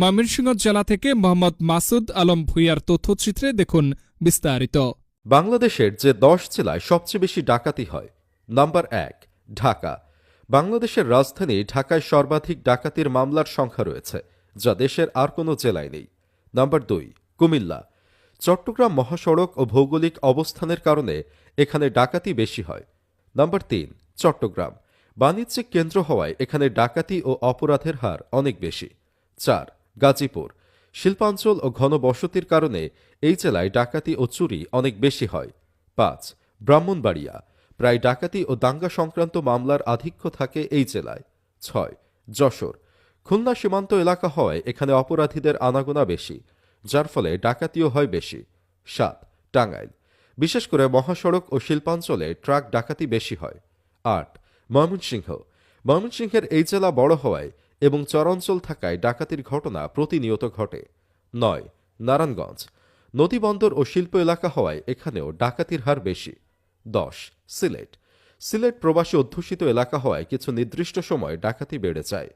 ময়মনসিংহ জেলা থেকে মোহাম্মদ মাসুদ আলম ভুঁইয়ার তথ্যচিত্রে দেখুন বিস্তারিত। বাংলাদেশের যে 10 জেলায় সবচেয়ে বেশি ডাকাতি হয়। নাম্বার 1, ঢাকা। বাংলাদেশের রাজধানী ঢাকায় সর্বাধিক ডাকাতির মামলার সংখ্যা রয়েছে, যা দেশের আর কোনো জেলায় নেই। নাম্বার 2, কুমিল্লা। চট্টগ্রাম মহাসড়ক ও ভৌগোলিক অবস্থানের কারণে এখানে ডাকাতি বেশি হয়। নাম্বার 3, চট্টগ্রাম। বাণিজ্যিক কেন্দ্র হওয়ায় এখানে ডাকাতি ও অপরাধের হার অনেক বেশি। 4, গাজীপুর। শিল্পাঞ্চল ও ঘনবসতির কারণে এই জেলায় ডাকাতি ও চুরি অনেক বেশি হয়। 5, ব্রাহ্মণবাড়িয়া। প্রায় ডাকাতি ও দাঙ্গা সংক্রান্ত মামলার আধিক্য থাকে এই জেলায়। 6, যশোর। খুলনা সীমান্ত এলাকা হওয়ায় এখানে অপরাধীদের আনাগোনা বেশি, যার ফলে ডাকাতিও হয় বেশি। 7, টাঙ্গাইল। বিশেষ করে মহাসড়ক ও শিল্পাঞ্চলে ট্রাক ডাকাতি বেশি হয়। 8, ময়মনসিংহ। ময়মনসিংহের এই জেলা বড় হওয়ায় এবং চরাঞ্চল থাকায় ডাকাতির ঘটনা প্রতিনিয়ত ঘটে। 9, নারায়ণগঞ্জ। নদীবন্দর ও শিল্প এলাকা হওয়ায় এখানেও ডাকাতির হার বেশি। 10, সিলেট। সিলেট প্রবাসী অধ্যুষিত এলাকা হওয়ায় কিছু নির্দিষ্ট সময় ডাকাতি বেড়ে যায়।